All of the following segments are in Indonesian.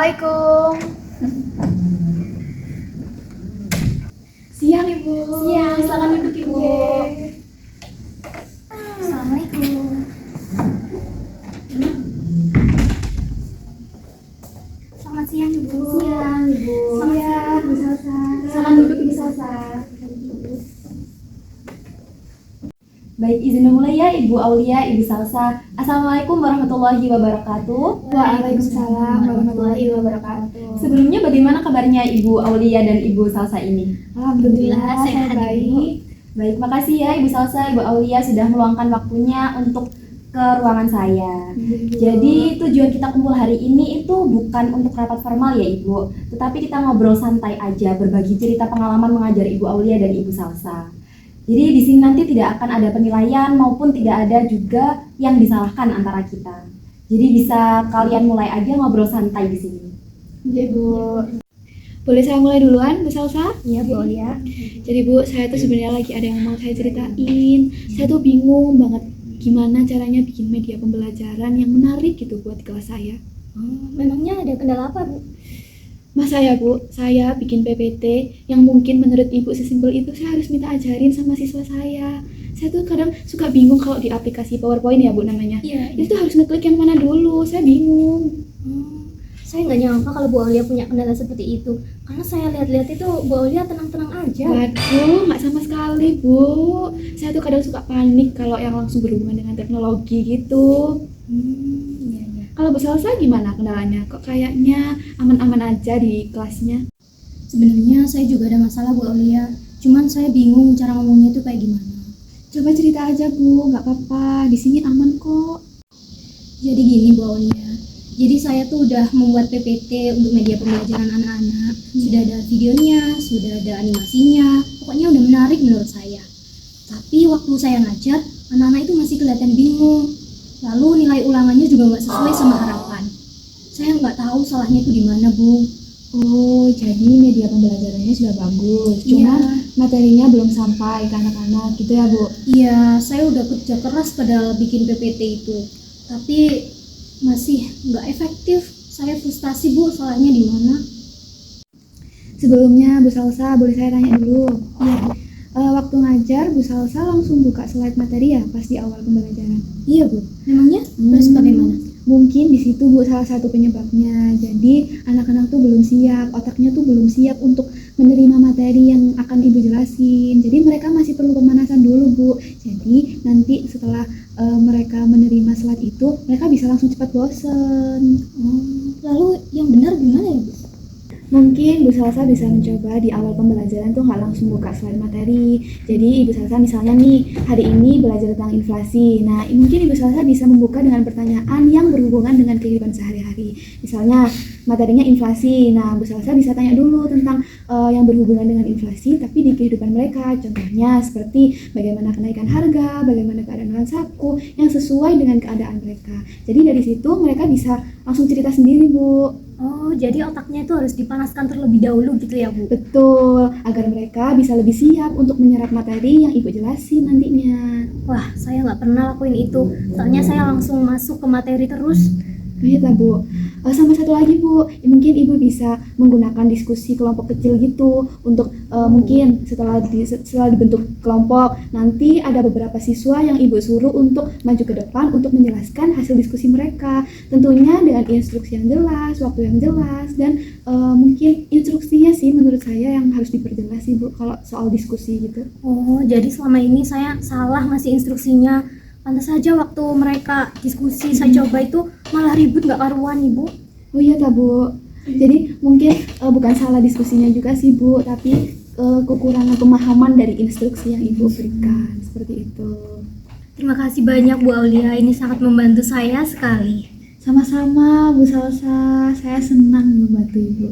Assalamualaikum. Siang Ibu. Siang, silakan duduk Ibu. Oke. Assalamualaikum. Selamat siang Ibu. Siang Ibu. Selamat Siang siang. Bu Salsa. Silakan duduk Ibu Salsa. Baik, izin memulai ya Ibu Aulia, Ibu Salsa. Assalamualaikum warahmatullahi wabarakatuh. Waalaikumsalam warahmatullahi wabarakatuh. Sebelumnya bagaimana kabarnya Ibu Aulia dan Ibu Salsa ini? Alhamdulillah sehat baik. Baik, makasih ya Ibu Salsa, Ibu Aulia sudah meluangkan waktunya untuk ke ruangan saya. Jadi tujuan kita kumpul hari ini itu bukan untuk rapat formal ya Ibu, tetapi kita ngobrol santai aja, berbagi cerita pengalaman mengajar Ibu Aulia dan Ibu Salsa. Jadi di sini nanti tidak akan ada penilaian maupun tidak ada juga yang disalahkan antara kita. Jadi bisa kalian mulai aja ngobrol santai di sini. Iya Bu. Boleh saya mulai duluan Bu Salsa? Iya Bu Aulia. Jadi Bu, saya tuh sebenarnya lagi ada yang mau saya ceritain. Saya tuh bingung banget gimana caranya bikin media pembelajaran yang menarik gitu buat kelas saya. Memangnya ada kendala apa Bu? Masa ya Bu, saya bikin PPT yang mungkin menurut Ibu sesimpel itu saya harus minta ajarin sama siswa saya. Saya tuh kadang suka bingung kalau di aplikasi PowerPoint ya Bu namanya. Iya. Itu tuh harus ngeklik yang mana dulu, saya bingung. Saya nggak nyangka kalau Bu Aulia punya kendala seperti itu. Karena saya lihat-lihat itu Bu Aulia tenang-tenang aja. Waduh, nggak sama sekali Bu. Saya tuh kadang suka panik kalau yang langsung berhubungan dengan teknologi gitu. Iya. Kalau Bu Salsa gimana kendalanya? Kok kayaknya aman-aman aja di kelasnya? Sebenarnya saya juga ada masalah Bu Aulia. Cuman saya bingung cara ngomongnya itu kayak gimana. Coba cerita aja Bu, nggak apa-apa. Di sini aman kok. Jadi gini Bu Aulia. Jadi saya tuh udah membuat PPT untuk media pembelajaran anak-anak. Sudah ada videonya, sudah ada animasinya. Pokoknya udah menarik menurut saya. Tapi waktu saya ngajar, anak-anak itu masih kelihatan bingung. Lalu nilai ulangannya juga nggak sesuai sama harapan. Saya nggak tahu salahnya itu di mana Bu. Oh, jadi media pembelajarannya sudah bagus. Cuma materinya belum sampai ke anak-anak gitu ya Bu? Iya, saya udah kerja keras pada bikin PPT itu. Tapi masih nggak efektif. Saya frustasi Bu, salahnya di mana? Sebelumnya Bu Salsa, boleh saya tanya dulu? Iya, Waktu ngajar Bu Salsa langsung buka slide materi ya pas di awal pembelajaran? iya Bu. Memangnya terus bagaimana? Mungkin di situ Bu salah satu penyebabnya. Jadi anak-anak tuh belum siap, otaknya tuh belum siap untuk menerima materi yang akan Ibu jelasin. Jadi mereka masih perlu pemanasan dulu Bu. Jadi nanti setelah mereka menerima slide itu, mereka bisa langsung cepat bosen. Lalu yang benar gimana ya Bu? Mungkin Bu Salsa bisa mencoba di awal pembelajaran tuh nggak langsung buka slide materi. Jadi Ibu Salsa misalnya nih, hari ini belajar tentang inflasi. Nah, mungkin Ibu Salsa bisa membuka dengan pertanyaan yang berhubungan dengan kehidupan sehari-hari. Misalnya, materinya inflasi. Nah, Bu Salsa bisa tanya dulu tentang yang berhubungan dengan inflasi, tapi di kehidupan mereka. Contohnya seperti bagaimana kenaikan harga, bagaimana keadaan bahan saku, yang sesuai dengan keadaan mereka. Jadi dari situ mereka bisa langsung cerita sendiri Bu. Oh, jadi otaknya itu harus dipanaskan terlebih dahulu gitu ya Bu? Betul, agar mereka bisa lebih siap untuk menyerap materi yang Ibu jelasin nantinya. Wah, saya nggak pernah lakuin itu. Soalnya saya langsung masuk ke materi terus. Iya Bu. Sama satu lagi Bu, mungkin Ibu bisa menggunakan diskusi kelompok kecil gitu untuk mungkin setelah dibentuk kelompok, nanti ada beberapa siswa yang Ibu suruh untuk maju ke depan untuk menjelaskan hasil diskusi mereka. Tentunya dengan instruksi yang jelas, waktu yang jelas, dan mungkin instruksinya sih menurut saya yang harus diperjelas sih Bu kalau soal diskusi gitu. Oh, jadi selama ini saya salah ngasih instruksinya. Pantas saja waktu mereka diskusi saya coba itu malah ribut nggak karuan Ibu. Oh iya tak Bu. Jadi mungkin bukan salah diskusinya juga sih Bu, tapi kekurangan pemahaman dari instruksi yang Ibu berikan seperti itu. Terima kasih banyak Bu Aulia, ini sangat membantu saya sekali. Sama-sama Bu Salsa, saya senang membantu Ibu.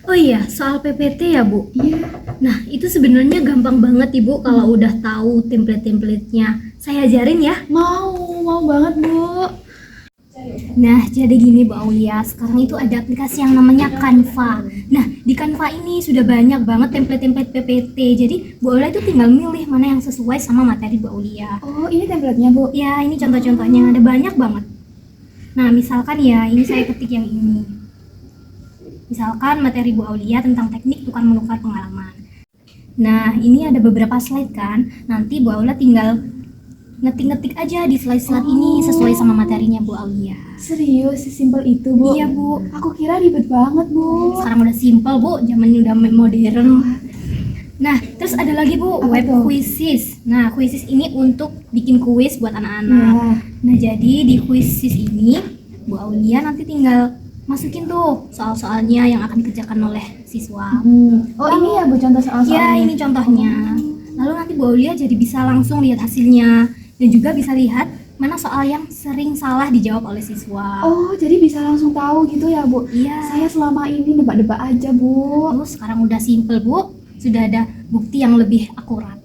Oh iya, soal PPT ya Bu. Iya. Nah, itu sebenarnya gampang banget Ibu kalau udah tahu template-templatenya. Saya ajarin ya. Mau banget Bu. Nah, jadi gini Bu Aulia, sekarang itu ada aplikasi yang namanya Canva. Nah, di Canva ini sudah banyak banget template-template PPT. Jadi Bu Aulia itu tinggal milih mana yang sesuai sama materi Bu Aulia. Oh ini templatenya Bu. Ya, ini contoh-contohnya, ada banyak banget. Nah, misalkan ya, ini saya ketik yang ini. Misalkan materi Bu Aulia tentang teknik tukar menukar pengalaman. Nah, ini ada beberapa slide kan. Nanti Bu Aulia tinggal ngetik-ngetik aja di slide-slide ini sesuai sama materinya Bu Aulia. Serius, sesimpel itu, Bu? Iya, Bu. Aku kira ribet banget, Bu. Sekarang udah simple, Bu. Zamannya udah modern. Nah, terus ada lagi, Bu, Apa web tuh? quizzes. Nah, quizzes ini untuk bikin kuis buat anak-anak. Nah. Nah, jadi di quizzes ini Bu Aulia nanti tinggal masukin tuh soal-soalnya yang akan dikerjakan oleh siswa. Oh, ini ya, Bu, contoh soal-soalnya? Ya, ini contohnya. Lalu nanti Bu Aulia jadi bisa langsung lihat hasilnya dan juga bisa lihat mana soal yang sering salah dijawab oleh siswa. Oh, jadi bisa langsung tahu gitu ya, Bu? Iya. Saya selama ini nebak-nebak aja, Bu. Oh, sekarang udah simple, Bu. Sudah ada bukti yang lebih akurat.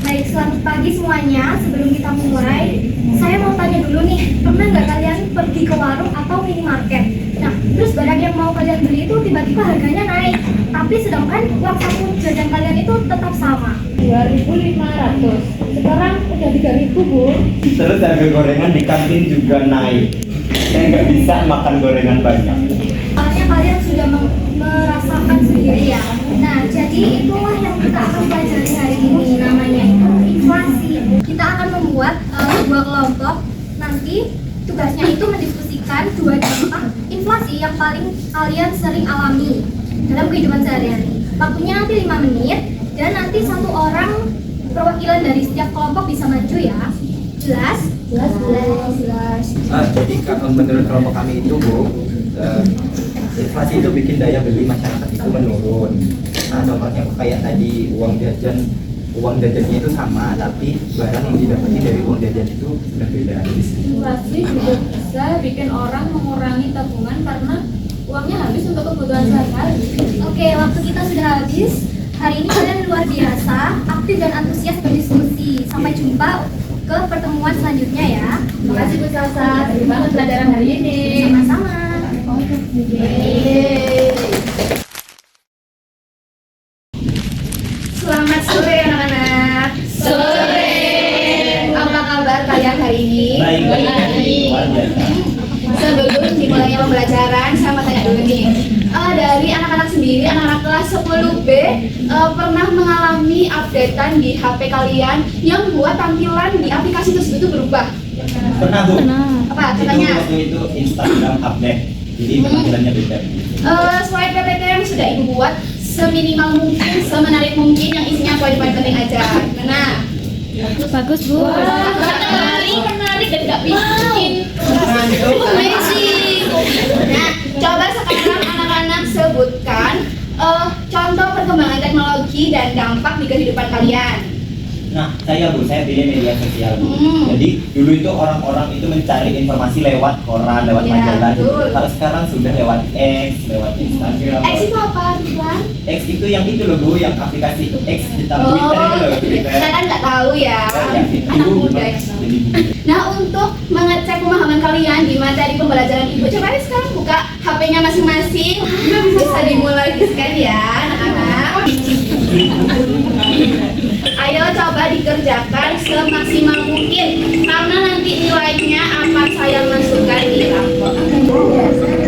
Baik, selamat pagi semuanya. Sebelum kita mulai, saya mau tanya dulu nih, pernah nggak kalian pergi ke warung atau minimarket? Nah, terus barang yang mau kalian beli itu tiba-tiba harganya naik, tapi sedangkan uang saku jajan kalian itu tetap sama. 2.500. Sekarang udah 3.000, Bu. Terus harga gorengan di kantin juga naik. Saya nggak bisa makan gorengan banyak. Soalnya kalian sudah merasakan sendiri ya. Nah, jadi itulah yang kita akan pelajari hari ini, namanya itu inflasi. Kita akan membuat dua kelompok. Nanti tugasnya itu mendiskusikan dua dampak inflasi yang paling kalian sering alami dalam kehidupan sehari-hari. Waktunya nanti 5 menit dan nanti satu orang perwakilan dari setiap kelompok bisa maju ya. Jelas? Jelas. Jadi menurut kelompok kami itu, Bu, inflasi itu bikin daya beli masyarakat itu menurun. Nah, contohnya kayak tadi uang jajannya itu sama, tapi barang yang didapati dari uang jajan itu berbeda. Inflasi juga bisa bikin orang mengurangi tabungan karena uangnya habis untuk kebutuhan sehari-hari. Oke, waktu kita sudah habis. Hari ini kalian luar biasa, aktif dan antusias berdiskusi. Sampai jumpa ke pertemuan selanjutnya ya. Terima kasih Bu Salsa, terima banget pelajaran hari ini. Sama-sama. Selamat sore anak-anak. Sore. Apa kabar kalian hari ini? Baik. Luar biasa. Sebelum dimulainya pembelajaran, saya mau tanya dulu nih. Dari anak-anak sendiri, anak-anak kelas 10B pernah mengalami updatean di HP kalian yang buat tampilan di aplikasi tersebut itu berubah? Pernah, Bu? Apa? Itu Katanya? waktu itu Instagram update. Jadi tampilannya beda. Sesuai PPT yang sudah Ibu buat, seminimal mungkin, semenarik mungkin, yang isinya poin-poin penting aja. Gimana? Bagus, Bu. Menarik dan gak bikin amazing. Nah, coba sekarang anak-anak sebutkan contoh perkembangan teknologi dan dampak di kehidupan kalian. Nah, saya pilih media sosial, Bu. Hmm. Jadi dulu itu orang-orang itu mencari informasi lewat koran, lewat Ya, majalah. betul. Kalau sekarang sudah lewat X, lewat Instagram. X itu apa, Ridwan? X itu yang itu loh, Bu, yang aplikasi X kita Twitter itu loh, Twitter. Saya kan nggak tahu ya, anak Ibu muda. memang jadi Nah, untuk mengecek pemahaman kalian di materi pembelajaran Ibu, coba sekarang buka HP-nya masing-masing. Bisa dimulai di-scan ya, anak-anak. Ayo coba dikerjakan semaksimal mungkin, karena nanti nilainya akan saya masukkan di rapor.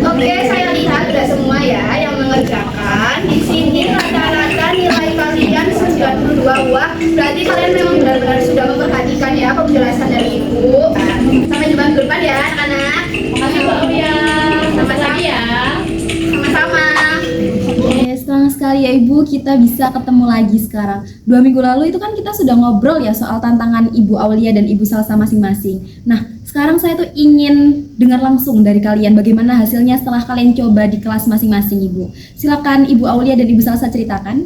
Oke, saya lihat sudah semua ya yang mengerjakan. Di sini rata-rata nilai kalian 92 wah. Berarti kalian memang benar-benar sudah memperhatikan ya penjelasan dari Ibu. Sampai jumpa minggu depan ya anak-anak. Makasih Bu Aulia. Sama-sama ya. Sama-sama. Senang sekali ya Ibu, kita bisa ketemu lagi sekarang. 2 minggu lalu itu kan kita sudah ngobrol ya soal tantangan Ibu Aulia dan Ibu Salsa masing-masing. Nah, sekarang saya tuh ingin dengar langsung dari kalian bagaimana hasilnya setelah kalian coba di kelas masing-masing Ibu. Silakan Ibu Aulia dan Ibu Salsa ceritakan.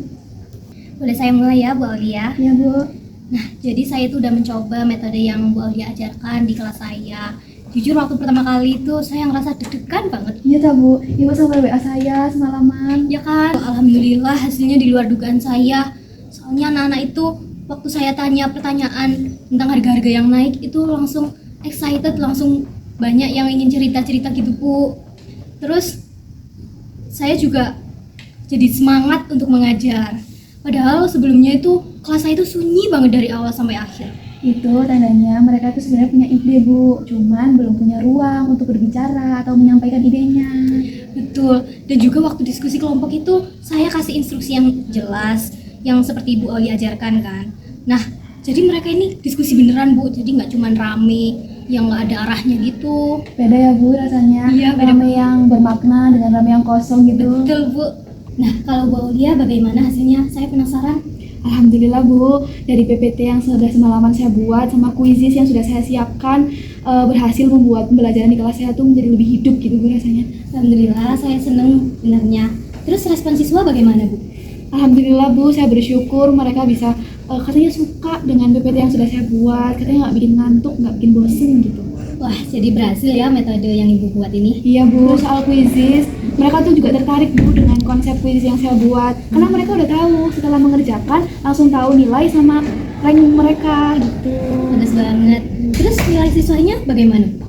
Boleh saya mulai ya, Bu Aulia? Ya Bu. Nah, jadi saya itu udah mencoba metode yang Bu Aulia ajarkan di kelas saya. Jujur waktu pertama kali itu saya ngerasa deg-degan banget. Iya tak, Bu. Ibu sampai WA saya semalaman. Ya kan? Alhamdulillah hasilnya di luar dugaan saya. Soalnya anak-anak itu waktu saya tanya pertanyaan tentang harga-harga yang naik itu langsung excited, langsung banyak yang ingin cerita-cerita gitu, Bu. Terus saya juga jadi semangat untuk mengajar. Padahal sebelumnya itu kelas saya itu sunyi banget dari awal sampai akhir. Itu tandanya mereka tuh sebenarnya punya ide Bu, cuman belum punya ruang untuk berbicara atau menyampaikan idenya. Betul. Dan juga waktu diskusi kelompok itu saya kasih instruksi yang jelas, yang seperti Bu Oli ajarkan kan. Nah, jadi mereka ini diskusi beneran Bu, jadi nggak cuman rame yang nggak ada arahnya gitu. Beda ya Bu rasanya, Iya, beda. rame yang bermakna dengan rame yang kosong gitu. Betul Bu. Nah, kalau Bu Aulia bagaimana hasilnya? Saya penasaran. Alhamdulillah Bu, dari PPT yang sudah semalaman saya buat sama kuisis yang sudah saya siapkan berhasil membuat pembelajaran di kelas saya tuh menjadi lebih hidup gitu Bu rasanya. Alhamdulillah, saya seneng dengarnya. Terus respon siswa bagaimana Bu? Alhamdulillah Bu, saya bersyukur mereka bisa katanya suka dengan PPT yang sudah saya buat, katanya nggak bikin ngantuk, nggak bikin bosen gitu. Wah, jadi berhasil ya metode yang Ibu buat ini. Iya Bu, soal kuisis, mereka tuh juga tertarik Bu dengan konsep kuisis yang saya buat, karena mereka udah tahu setelah mengerjakan langsung tahu nilai sama rank mereka gitu. Bagus banget. Terus nilai siswanya bagaimana Bu?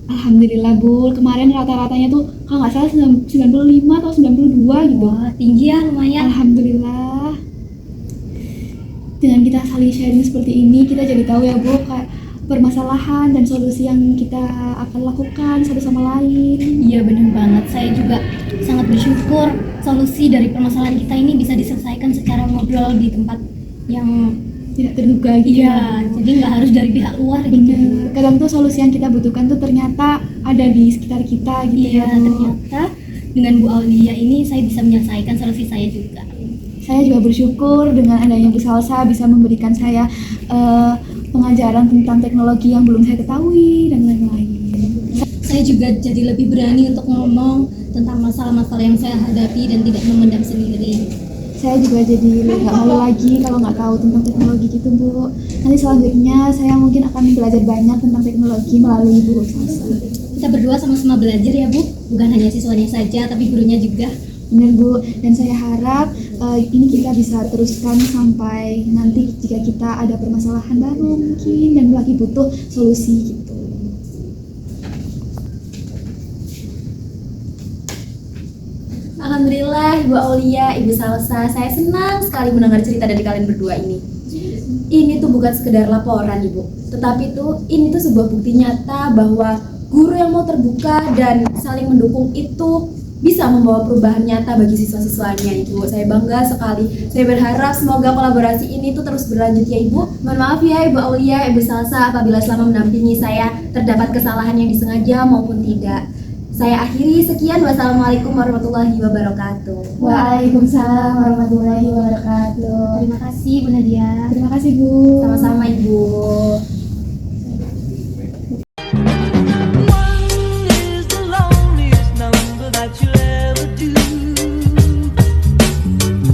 Alhamdulillah Bu, kemarin rata-ratanya tuh kalau nggak salah 95 atau 92 gitu. Wah, tinggi ya lumayan. Alhamdulillah. Dengan kita saling sharing seperti ini, kita jadi tahu ya Bu, kayak permasalahan dan solusi yang kita akan lakukan satu sama lain. Iya benar banget, saya juga sangat bersyukur solusi dari permasalahan kita ini bisa diselesaikan secara ngobrol di tempat yang Tidak terduga gitu. iya, jadi nggak harus dari pihak luar gitu. Bener. Kadang tuh solusi yang kita butuhkan tuh ternyata ada di sekitar kita gitu Iya, ya Bu. ternyata dengan Bu Aulia ini saya bisa menyelesaikan solusi saya juga. Saya juga bersyukur dengan adanya Bu Salsa bisa memberikan saya pengajaran tentang teknologi yang belum saya ketahui dan lain-lain. Saya juga jadi lebih berani untuk ngomong tentang masalah-masalah yang saya hadapi dan tidak memendam sendiri. Saya juga jadi nggak malu lagi kalau nggak tahu tentang teknologi gitu Bu. Nanti selanjutnya saya mungkin akan belajar banyak tentang teknologi melalui Bu Salsa. Kita berdua sama-sama belajar ya Bu, bukan hanya siswanya saja tapi gurunya juga. Benar Bu, dan saya harap ini kita bisa teruskan sampai nanti jika kita ada permasalahan baru mungkin dan lagi butuh solusi gitu. Alhamdulillah Ibu Aulia, Ibu Salsa, saya senang sekali mendengar cerita dari kalian berdua ini. Ini tuh bukan sekedar laporan Ibu, tetapi ini tuh sebuah bukti nyata bahwa guru yang mau terbuka dan saling mendukung itu bisa membawa perubahan nyata bagi siswa-siswanya Ibu. Saya bangga sekali. Saya berharap semoga kolaborasi ini tuh terus berlanjut ya Ibu. Mohon maaf ya Ibu Aulia, Ibu Salsa apabila selama mendampingi saya terdapat kesalahan yang disengaja maupun tidak. Saya akhiri sekian. Wassalamualaikum warahmatullahi wabarakatuh. Waalaikumsalam warahmatullahi wabarakatuh. Terima kasih Bu Nadia. Terima kasih Bu. Sama-sama Ibu. One is the loneliest number that you'll ever do.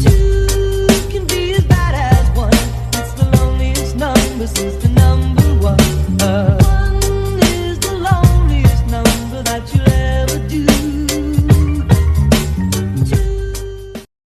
Two can be as bad as one. It's the loneliest number since the number one.